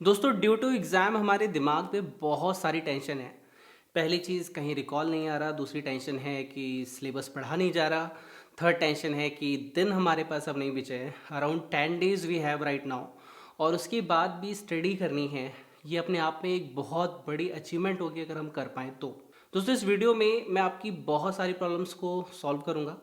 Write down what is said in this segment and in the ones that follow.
दोस्तों due to exam हमारे दिमाग पे बहुत सारी टेंशन है। पहली चीज़ कहीं रिकॉल नहीं आ रहा, दूसरी टेंशन है कि सिलेबस पढ़ा नहीं जा रहा, थर्ड टेंशन है कि दिन हमारे पास अब नहीं बचे हैं। Around 10 days we have right now और उसके बाद भी स्टडी करनी है। ये अपने आप में एक बहुत बड़ी अचीवमेंट होगी अगर हम कर पाएँ तो। दोस्तों इस वीडियो में मैं आपकी बहुत सारी प्रॉब्लम्स को सॉल्व करूँगा,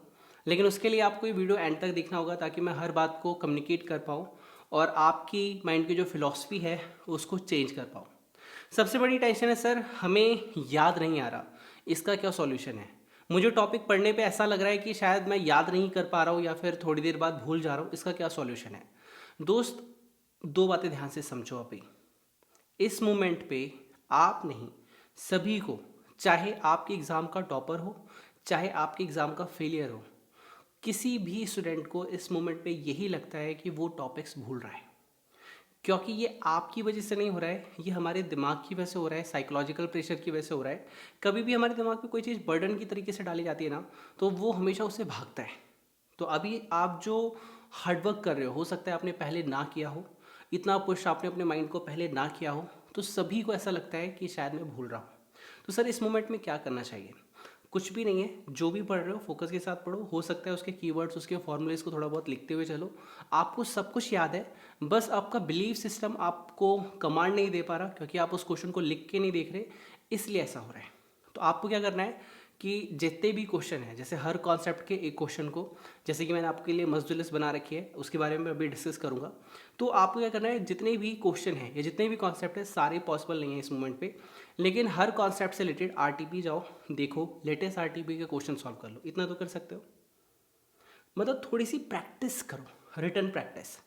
लेकिन उसके लिए आपको ये वीडियो एंड तक देखना होगा ताकि मैं हर बात को कम्युनिकेट कर पाऊँ और आपकी माइंड की जो फिलॉसफी है उसको चेंज कर पाऊँ। सबसे बड़ी टेंशन है सर, हमें याद नहीं आ रहा, इसका क्या सॉल्यूशन है। मुझे टॉपिक पढ़ने पे ऐसा लग रहा है कि शायद मैं याद नहीं कर पा रहा हूँ या फिर थोड़ी देर बाद भूल जा रहा हूँ, इसका क्या सॉल्यूशन है। दोस्त दो बातें ध्यान से समझो अभी। इस मोमेंट पे आप नहीं, सभी को, चाहे आपके एग्ज़ाम का टॉपर हो चाहे आपके एग्ज़ाम का फेलियर हो, किसी भी स्टूडेंट को इस मोमेंट पे यही लगता है कि वो टॉपिक्स भूल रहा है। क्योंकि ये आपकी वजह से नहीं हो रहा है, ये हमारे दिमाग की वजह से हो रहा है, साइकोलॉजिकल प्रेशर की वजह से हो रहा है। कभी भी हमारे दिमाग पे कोई चीज़ बर्डन की तरीके से डाली जाती है ना, तो वो हमेशा उससे भागता है। तो अभी आप जो हार्डवर्क कर रहे हो सकता है आपने पहले ना किया हो, इतना पुश आपने अपने माइंड को पहले ना किया हो, तो सभी को ऐसा लगता है कि शायद मैं भूल रहा हूँ। तो सर इस मोमेंट में क्या करना चाहिए। कुछ भी नहीं है, जो भी पढ़ रहे हो फोकस के साथ पढ़ो। हो सकता है उसके कीवर्ड्स, उसके फॉर्मूलेस को थोड़ा बहुत लिखते हुए चलो। आपको सब कुछ याद है, बस आपका बिलीफ सिस्टम आपको कमांड नहीं दे पा रहा क्योंकि आप उस क्वेश्चन को लिख के नहीं देख रहे, इसलिए ऐसा हो रहा है। तो आपको क्या करना है कि जितने भी क्वेश्चन हैं, जैसे हर कॉन्सेप्ट के एक क्वेश्चन को, जैसे कि मैंने आपके लिए मजदूर लिस्ट बना रखी है, उसके बारे में अभी डिस्कस करूंगा। तो आपको क्या करना है, जितने भी क्वेश्चन हैं या जितने भी कॉन्सेप्ट है, सारे पॉसिबल नहीं है इस मोमेंट पे, लेकिन हर कॉन्सेप्ट से रिलेटेड आरटीपी जाओ, देखो लेटेस्ट आरटीपी के क्वेश्चन सॉल्व कर लो। इतना तो कर सकते हो। मतलब थोड़ी सी प्रैक्टिस करो, return practice.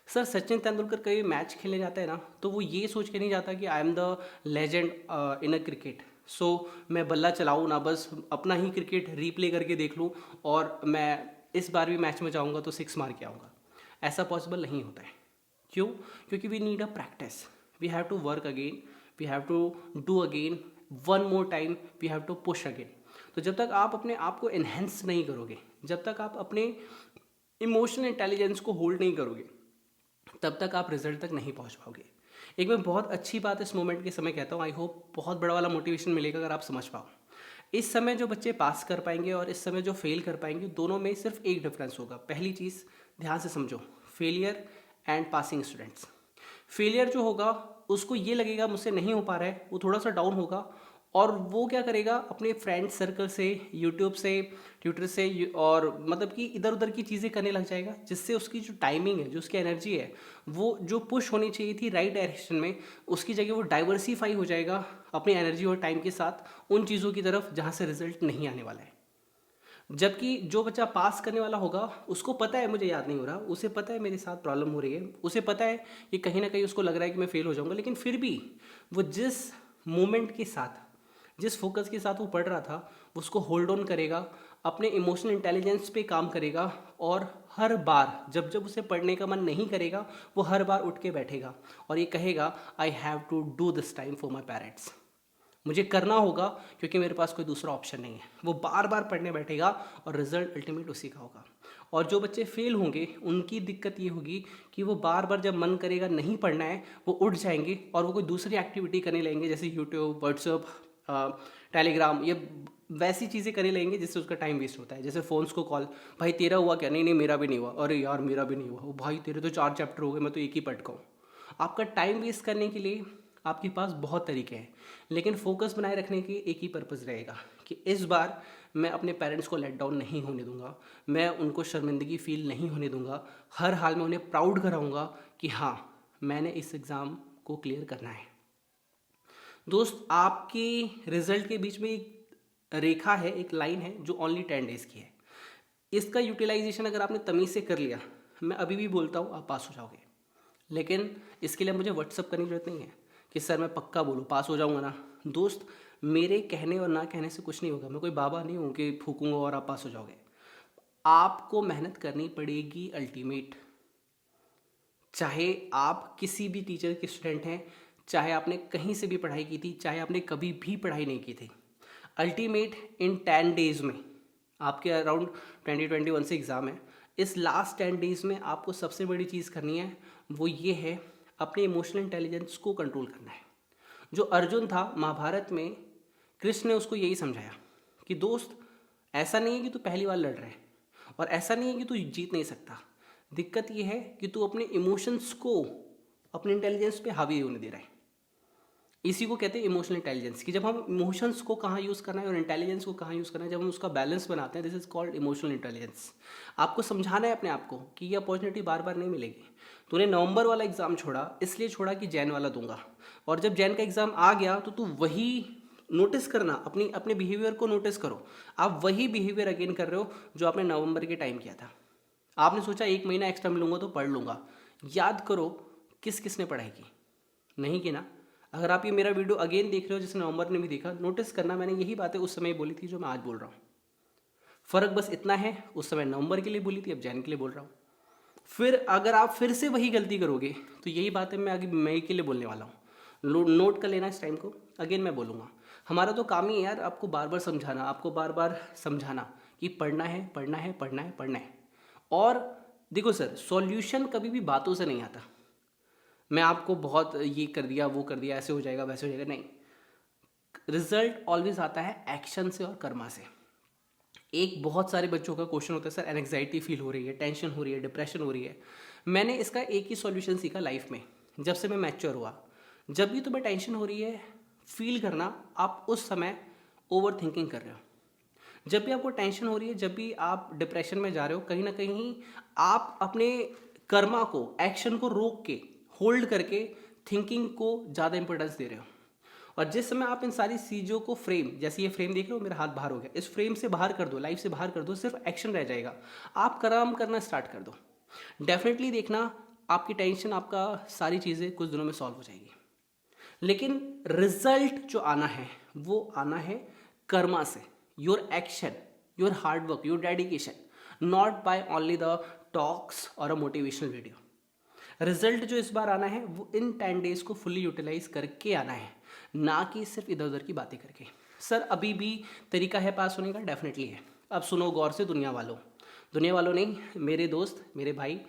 Sir Sachin Tendulkar कभी मैच खेलने जाता है ना, तो वो ये सोच के नहीं जाता कि I am the legend in a cricket, so मैं बल्ला चलाऊँ ना, बस अपना ही क्रिकेट रीप्ले करके देख लूँ और मैं इस बार भी मैच में जाऊँगा तो 6 मार के आऊँगा। ऐसा पॉसिबल नहीं होता है। क्यों? क्योंकि we need a practice, we have to work again, we have to do again, one more time, we have to push again. तो जब तक आप अपने आप को एनहेंस नहीं करोगे, जब तक आप अपने इमोशनल इंटेलिजेंस को होल्ड नहीं करोगे, तब तक आप रिजल्ट तक नहीं पहुंच पाओगे। एक मैं बहुत अच्छी बात इस मोमेंट के समय कहता हूँ, आई होप बहुत बड़ा वाला मोटिवेशन मिलेगा अगर आप समझ पाओ। इस समय जो बच्चे पास कर पाएंगे और इस समय जो फेल कर पाएंगे, दोनों में सिर्फ एक डिफरेंस होगा। पहली चीज़ ध्यान से समझो, failure and passing students. Failure जो होगा उसको ये लगेगा मुझसे नहीं हो पा रहा है, वो थोड़ा सा डाउन होगा और वो क्या करेगा, अपने फ्रेंड सर्कल से, यूट्यूब से, ट्विटर से और मतलब कि इधर उधर की चीज़ें करने लग जाएगा, जिससे उसकी जो टाइमिंग है, जो उसकी एनर्जी है, वो जो पुश होनी चाहिए थी राइट डायरेक्शन में, उसकी जगह वो डाइवर्सिफाई हो जाएगा अपनी एनर्जी और टाइम के साथ उन चीज़ों की तरफ जहाँ से रिजल्ट नहीं आने वाला है। जबकि जो बच्चा पास करने वाला होगा उसको पता है मुझे याद नहीं हो रहा, उसे पता है मेरे साथ प्रॉब्लम हो रही है, उसे पता है कि कहीं ना कहीं उसको लग रहा है कि मैं फेल हो जाऊंगा, लेकिन फिर भी वो जिस मोमेंट के साथ, जिस फोकस के साथ वो पढ़ रहा था, उसको होल्ड ऑन करेगा, अपने इमोशनल इंटेलिजेंस पे काम करेगा और हर बार जब जब उसे पढ़ने का मन नहीं करेगा, वो हर बार उठ के बैठेगा और ये कहेगा I have to do this time for my parents. मुझे करना होगा क्योंकि मेरे पास कोई दूसरा ऑप्शन नहीं है। वो बार बार पढ़ने बैठेगा और रिजल्ट अल्टीमेट उसी का होगा। और जो बच्चे फेल होंगे उनकी दिक्कत ये होगी कि वो बार बार जब मन करेगा नहीं पढ़ना है, वो उठ जाएंगे और वो कोई दूसरी एक्टिविटी करने लगेंगे, जैसे यूट्यूब, व्हाट्सअप, टेलीग्राम, ये वैसी चीज़ें करने लगेंगे जिससे उसका टाइम वेस्ट होता है। जैसे फ़ोन्स को कॉल, भाई तेरा हुआ क्या, नहीं नहीं मेरा भी नहीं हुआ, अरे यार मेरा भी नहीं हुआ, ओ भाई तेरे तो 4 चैप्टर हो गए, मैं तो एक ही पढ़ का हूँ। आपका टाइम वेस्ट करने के लिए आपके पास बहुत तरीके हैं, लेकिन फोकस बनाए रखने की एक ही पर्पज़ रहेगा कि इस बार मैं अपने पेरेंट्स को लेट डाउन नहीं होने दूंगा, मैं उनको शर्मिंदगी फील नहीं होने दूंगा, हर हाल में उन्हें प्राउड कराऊंगा कि हाँ मैंने इस एग्ज़ाम को क्लियर करना है। दोस्त आपके रिजल्ट के बीच में एक रेखा है, एक लाइन है जो ओनली 10 डेज़ की है। इसका यूटिलाइजेशन अगर आपने तमीज़ से कर लिया, मैं अभी भी बोलता हूँ आप पास हो जाओगे। लेकिन इसके लिए मुझे व्हाट्सअप करने की जरूरत नहीं है कि सर मैं पक्का बोलूँ पास हो जाऊँगा ना। दोस्त मेरे कहने और ना कहने से कुछ नहीं होगा, मैं कोई बाबा नहीं हूँ कि फूकूंगा और आप पास हो जाओगे। आपको मेहनत करनी पड़ेगी अल्टीमेट। चाहे आप किसी भी टीचर के स्टूडेंट हैं, चाहे आपने कहीं से भी पढ़ाई की थी, चाहे आपने कभी भी पढ़ाई नहीं की थी, अल्टीमेट इन 10 डेज़ में आपके अराउंड 2021 से एग्ज़ाम है। इस लास्ट 10 डेज़ में आपको सबसे बड़ी चीज़ करनी है, वो ये है अपने इमोशनल इंटेलिजेंस को कंट्रोल करना है। जो अर्जुन था महाभारत में, कृष्ण ने उसको यही समझाया कि दोस्त, ऐसा नहीं है कि तू पहली बार लड़ रहा है और ऐसा नहीं है कि तू जीत नहीं सकता। दिक्कत यह है कि तू अपने इमोशंस को अपने इंटेलिजेंस पे हावी होने दे रहा है। इसी को कहते हैं इमोशनल इंटेलिजेंस, कि जब हम इमोशंस को कहाँ यूज़ करना है और इंटेलिजेंस को कहाँ यूज़ करना है, जब हम उसका बैलेंस बनाते हैं, this is called emotional intelligence. आपको समझाना है अपने आप को कि ये अपॉर्चुनिटी बार बार नहीं मिलेगी। तूने नवंबर वाला एग्ज़ाम छोड़ा, इसलिए छोड़ा कि जैन वाला दूंगा, और जब जैन का एग्ज़ाम आ गया तो तू वही नोटिस करना, अपने बिहेवियर को नोटिस करो। आप वही बिहेवियर अगेन कर रहे हो जो आपने नवंबर के टाइम किया था। आपने सोचा 1 महीना एक्स्ट्रा मिलूंगा तो पढ़ लूँगा। याद करो किस किसने पढ़ाई की, नहीं की ना। अगर आप ये मेरा वीडियो अगेन देख रहे हो जिसने नवंबर ने भी देखा, नोटिस करना मैंने यही बातें उस समय बोली थी जो मैं आज बोल रहा हूँ। फ़र्क बस इतना है, उस समय नवंबर के लिए बोली थी, अब जैन के लिए बोल रहा हूँ। फिर अगर आप फिर से वही गलती करोगे तो यही बातें मैं आगे मई के लिए बोलने वाला हूँ। नोट कर लेना इस टाइम को, अगेन मैं बोलूँगा। हमारा तो काम ही है यार आपको बार बार समझाना, आपको बार बार समझाना कि पढ़ना है, पढ़ना है, पढ़ना है, पढ़ना है। और देखो सर, सॉल्यूशन कभी भी बातों से नहीं आता। मैं आपको बहुत ये कर दिया, वो कर दिया, ऐसे हो जाएगा, वैसे हो जाएगा, नहीं। रिजल्ट ऑलवेज आता है एक्शन से और कर्मा से। एक बहुत सारे बच्चों का क्वेश्चन होता है, सर एंग्जाइटी फील हो रही है, टेंशन हो रही है, डिप्रेशन हो रही है। मैंने इसका एक ही सॉल्यूशन सीखा लाइफ में, जब से मैं मैच्योर हुआ। जब भी तुम्हें टेंशन हो रही है, फील करना आप उस समय ओवर थिंकिंग कर रहे हो। जब भी आपको टेंशन हो रही है, जब भी आप डिप्रेशन में जा रहे हो, कहीं ना कहीं आप अपने कर्मा को, एक्शन को रोक के, होल्ड करके थिंकिंग को ज़्यादा इंपॉर्टेंस दे रहे हो। और जिस समय आप इन सारी चीज़ों को फ्रेम, जैसे ये फ्रेम देख रहे हो, मेरा हाथ बाहर हो गया, इस फ्रेम से बाहर कर दो, लाइफ से बाहर कर दो, सिर्फ एक्शन रह जाएगा। आप काम करना स्टार्ट कर दो, डेफिनेटली देखना आपकी टेंशन, आपका सारी चीज़ें कुछ दिनों में सॉल्व हो जाएगी। लेकिन रिजल्ट जो आना है वो आना है कर्मा से, your action, your hard work, your dedication, not by only the talks और अ मोटिवेशनल वीडियो। रिजल्ट जो इस बार आना है वो इन 10 डेज को फुल्ली यूटिलाइज करके आना है, ना कि सिर्फ इधर उधर की बातें करके। सर अभी भी तरीका है पास होने का, डेफिनेटली है। अब सुनो गौर से दुनिया वालों, दुनिया वालों नहीं, मेरे दोस्त, मेरे भाई,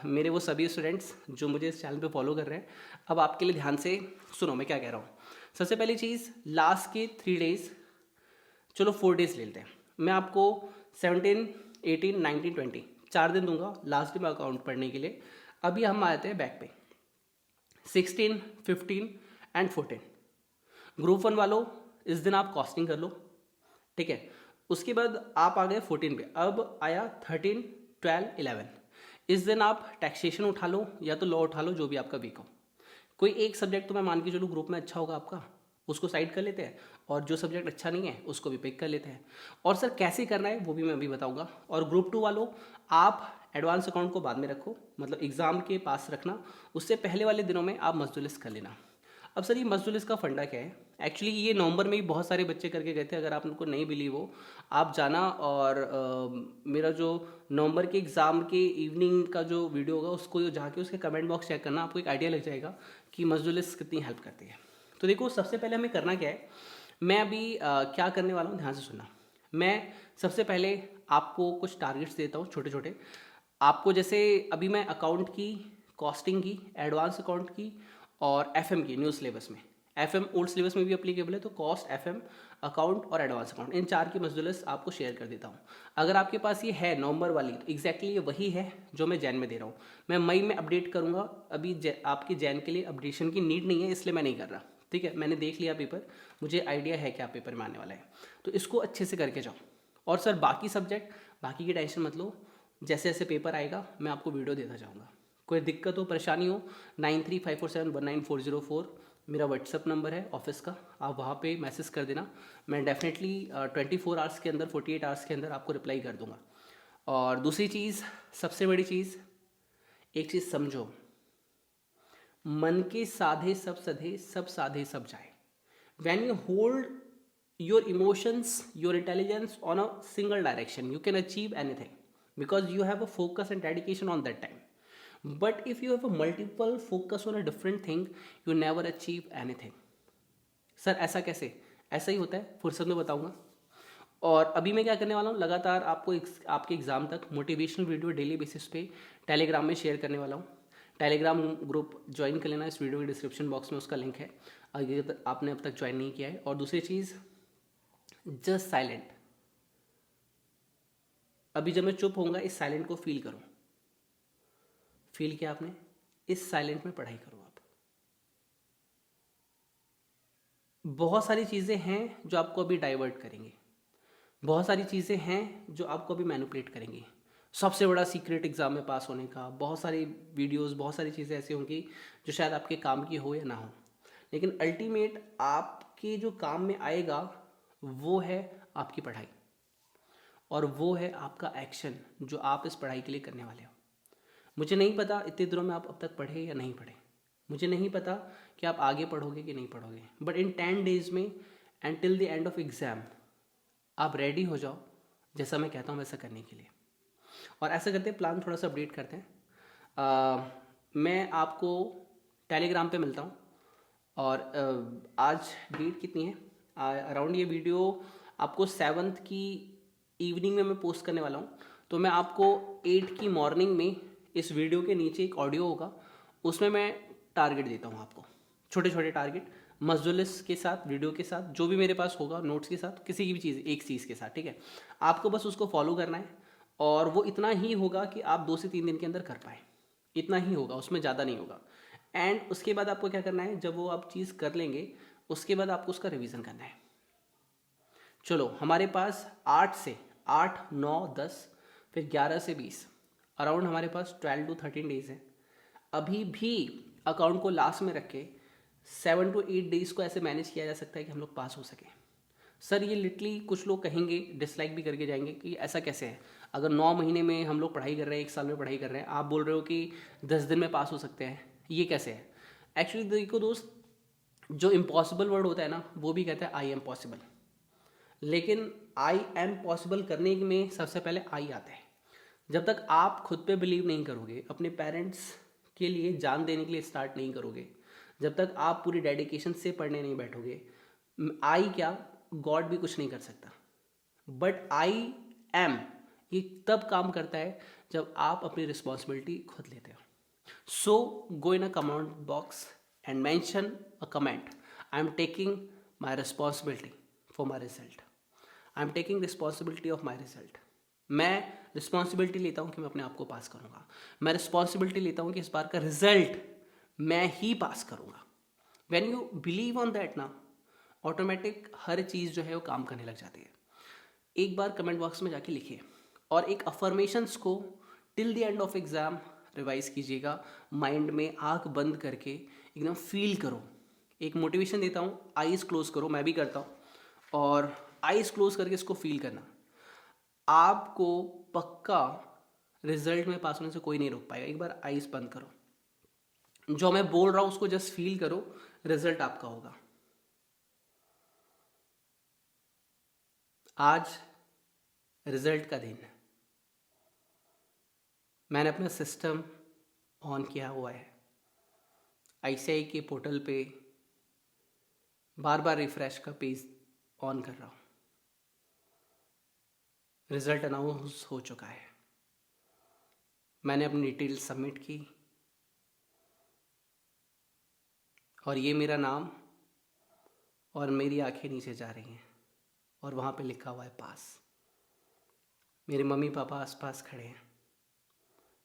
मेरे वो सभी स्टूडेंट्स जो मुझे इस चैनल पे फॉलो कर रहे हैं, अब आपके लिए ध्यान से सुनो मैं क्या कह रहा हूँ। सबसे पहली चीज़, लास्ट के 3 डेज, चलो 4 डेज ले लेते हैं। मैं आपको 17, 18, 19, 20 4 दिन दूंगा लास्ट डे में अकाउंट पढ़ने के लिए। अभी हम आते हैं बैक पे 16, 15 एंड 14। ग्रुप 1 वालों, इस दिन आप कॉस्टिंग कर लो, ठीक है। उसके बाद आप आ गए 14 पे, अब आया 13, 12, 11। इस दिन आप टैक्सेशन उठा लो या तो लॉ उठा लो, जो भी आपका वीक हो। कोई एक सब्जेक्ट तो मैं मान के चलो ग्रुप में अच्छा होगा आपका, उसको साइड कर लेते हैं, और जो सब्जेक्ट अच्छा नहीं है उसको भी पिक कर लेते हैं। और सर कैसे करना है वो भी मैं अभी बताऊंगा। और ग्रुप 2 वालों, आप एडवांस अकाउंट को बाद में रखो, मतलब एग्ज़ाम के पास रखना, उससे पहले वाले दिनों में आप मजदूर लिस्ट कर लेना। अब सर ये मजदूर लिस्ट का फंडा क्या है? एक्चुअली ये नवंबर में ही बहुत सारे बच्चे करके गए थे, अगर आप उनको नहीं बिलीव हो आप जाना, और मेरा जो नवंबर के एग्ज़ाम के इवनिंग का जो वीडियो होगा उसको जाके उसके कमेंट बॉक्स चेक करना, आपको एक आइडिया लग जाएगा कि मजदूर लिस्ट कितनी हेल्प करती है। तो देखो सबसे पहले हमें करना क्या है, मैं अभी क्या करने वाला हूँ ध्यान से सुनना। मैं सबसे पहले आपको कुछ टारगेट्स देता हूँ छोटे छोटे आपको, जैसे अभी मैं अकाउंट की, कॉस्टिंग की, एडवांस अकाउंट की और एफएम की न्यू सिलेबस में, एफएम ओल्ड सिलेबस में भी अप्लीकेबल है, तो कॉस्ट, एफएम, अकाउंट और एडवांस अकाउंट, इन 4 की मजदूर लिस्ट आपको शेयर कर देता हूँ। अगर आपके पास ये है नवंबर वाली, तो एग्जैक्टली ये वही है जो मैं जैन में दे रहा हूँ। मैं मई में अपडेट करूँगा, अभी आपकी जैन के लिए अपडेशन की नीड नहीं है, इसलिए मैं नहीं कर रहा, ठीक है। मैंने देख लिया पेपर, मुझे आइडिया है क्या पेपर में आने वाला है, तो इसको अच्छे से करके जाओ। और सर बाकी सब्जेक्ट, बाकी की टेंशन मत लो, जैसे जैसे पेपर आएगा मैं आपको वीडियो देता जाऊँगा। कोई दिक्कत हो, परेशानी हो, 9354719404 मेरा व्हाट्सअप नंबर है ऑफिस का, आप वहाँ पे मैसेज कर देना। मैं डेफिनेटली 24 आवर्स के अंदर, 48 आवर्स के अंदर आपको रिप्लाई कर दूँगा। और दूसरी चीज़, सबसे बड़ी चीज़, एक चीज़ समझो, मन के साधे सब सधे, सब साधे सब जाए। When you hold your emotions, your intelligence on a single direction, you can achieve anything because you have a focus and dedication on that time. But if you have a multiple focus on a different thing, you never achieve anything. Sir ऐसा कैसे? ऐसा ही होता है, फुर्सत में बताऊंगा। और अभी मैं क्या करने वाला हूँ, लगातार आपको आपके एग्ज़ाम तक मोटिवेशनल वीडियो डेली बेसिस पे टेलीग्राम में शेयर करने वाला हूँ। टेलीग्राम ग्रुप ज्वाइन कर लेना, इस वीडियो के डिस्क्रिप्शन बॉक्स में उसका लिंक है अगर आपने अब तक ज्वाइन नहीं किया है। और दूसरी चीज़, जस्ट साइलेंट। अभी जब मैं चुप होऊंगा इस साइलेंट को फील करो। फील किया आपने? इस साइलेंट में पढ़ाई करो आप। बहुत सारी चीज़ें हैं जो आपको अभी डाइवर्ट करेंगी, बहुत सारी चीज़ें हैं जो आपको अभी मैनिपुलेट करेंगी। सबसे बड़ा सीक्रेट एग्ज़ाम में पास होने का, बहुत सारी वीडियोस, बहुत सारी चीज़ें ऐसी होंगी जो शायद आपके काम की हो या ना हो, लेकिन अल्टीमेट आपके जो काम में आएगा वो है आपकी पढ़ाई, और वो है आपका एक्शन जो आप इस पढ़ाई के लिए करने वाले हो। मुझे नहीं पता इतने दिनों में आप अब तक पढ़े या नहीं पढ़े, मुझे नहीं पता कि आप आगे पढ़ोगे कि नहीं पढ़ोगे, बट इन 10 डेज में and till the end of exam आप रेडी हो जाओ जैसा मैं कहता हूँ वैसा करने के लिए। और ऐसा करते हैं, प्लान थोड़ा सा अपडेट करते हैं। मैं आपको टेलीग्राम पे मिलता हूँ, और आज डेट कितनी है, अराउंड ये वीडियो आपको 7th की इवनिंग में मैं पोस्ट करने वाला हूँ। तो मैं आपको 8 की मॉर्निंग में इस वीडियो के नीचे एक ऑडियो होगा, उसमें मैं टारगेट देता हूँ आपको, छोटे छोटे टारगेट मजदुलिस के साथ, वीडियो के साथ, जो भी मेरे पास होगा, नोट्स के साथ, किसी की भी चीज़, एक चीज़ के साथ, ठीक है। आपको बस उसको फॉलो करना है, और वो इतना ही होगा कि आप 2 से 3 दिन के अंदर कर पाए, इतना ही होगा, उसमें ज़्यादा नहीं होगा। एंड उसके बाद आपको क्या करना है, जब वो आप चीज़ कर लेंगे उसके बाद आपको उसका रिवीजन करना है। चलो, हमारे पास 8 9 10 फिर 11 से 20 अराउंड हमारे पास 12 to 13 डेज है। अभी भी अकाउंट को लास्ट में रख के 7 to 8 डेज को ऐसे मैनेज किया जा सकता है कि हम लोग पास हो सके। सर ये लिटरली कुछ लोग कहेंगे, डिसलाइक भी करके जाएंगे कि ऐसा कैसे है, अगर 9 महीने में हम लोग पढ़ाई कर रहे हैं, 1 साल में पढ़ाई कर रहे हैं, आप बोल रहे हो कि 10 दिन में पास हो सकते हैं, ये कैसे है। एक्चुअली देखो दोस्त, जो इम्पॉसिबल वर्ड होता है ना, वो भी कहता है आई एम पॉसिबल, लेकिन आई एम पॉसिबल करने में सबसे पहले आई आता है। जब तक आप खुद पे बिलीव नहीं करोगे, अपने पेरेंट्स के लिए जान देने के लिए स्टार्ट नहीं करोगे, जब तक आप पूरी डेडिकेशन से पढ़ने नहीं बैठोगे, आई क्या, गॉड भी कुछ नहीं कर सकता। बट आई एम ये तब काम करता है जब आप अपनी रिस्पॉन्सिबिलिटी खुद लेते हो। So go in a comment box and mention a comment, I am taking my responsibility for my result, I am taking responsibility of my result. मैं रिस्पॉन्सिबिलिटी लेता हूँ कि मैं अपने आप को पास करूँगा, मैं रिस्पॉन्सिबिलिटी लेता हूँ कि इस बार का रिजल्ट मैं ही पास करूँगा। When you believe on that ना, ऑटोमेटिक हर चीज़ जो है वो काम करने लग जाती है। एक बार कमेंट बॉक्स में जाके लिखिए, और एक अफर्मेशंस को till the end of exam revise कीजिएगा, माइंड में आँख बंद करके एकदम फील करो। एक मोटिवेशन देता हूँ, आईज़ क्लोज करो, मैं भी करता हूँ, और आईज़ क्लोज करके इसको फील करना। आपको पक्का रिजल्ट में पास होने से कोई नहीं रोक पाएगा। एक बार आईज़ बंद करो, जो मैं बोल रहा हूँ उसको जस्ट फील करो, रिजल्ट आपका होगा। आज रिजल्ट का दिन है, मैंने अपना सिस्टम ऑन किया हुआ है, आईसीआई के पोर्टल पे बार बार रिफ्रेश का पेज ऑन कर रहा हूँ। रिजल्ट अनाउंस हो चुका है, मैंने अपनी डिटेल सबमिट की, और ये मेरा नाम और मेरी आंखें नीचे जा रही हैं, और वहाँ पे लिखा हुआ है पास। मेरे मम्मी पापा आसपास खड़े हैं,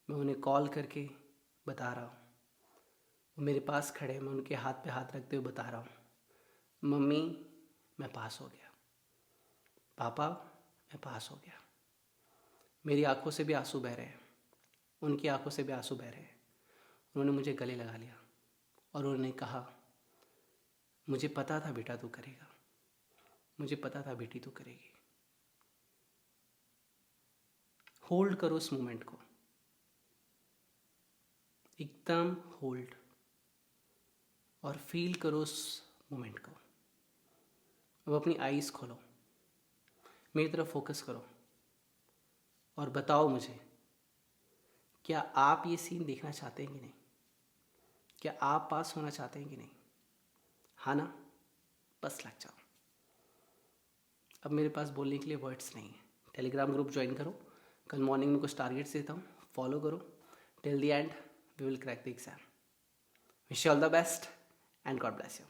मैं उन्हें कॉल करके बता रहा हूँ, वो मेरे पास खड़े हैं, मैं उनके हाथ पे हाथ रखते हुए बता रहा हूँ, मम्मी मैं पास हो गया, पापा मैं पास हो गया। मेरी आंखों से भी आंसू बह रहे हैं, उनकी आंखों से भी आंसू बह रहे हैं। उन्होंने मुझे गले लगा लिया और उन्होंने कहा, मुझे पता था बेटा तू करेगा, मुझे पता था बेटी तू करेगी। होल्ड करो उस मोमेंट को, एकदम होल्ड, और फील करो उस मोमेंट को। अब अपनी आईज खोलो, मेरी तरफ फोकस करो, और बताओ मुझे, क्या आप ये सीन देखना चाहते हैं कि नहीं? क्या आप पास होना चाहते हैं कि नहीं? हाँ ना? बस लग जाओ। अब मेरे पास बोलने के लिए वर्ड्स नहीं है। टेलीग्राम ग्रुप ज्वाइन करो, कल मॉर्निंग में कुछ टारगेट्स देता हूँ, फॉलो करो, till the end we will crack the exam. Wish you all the best and God bless you.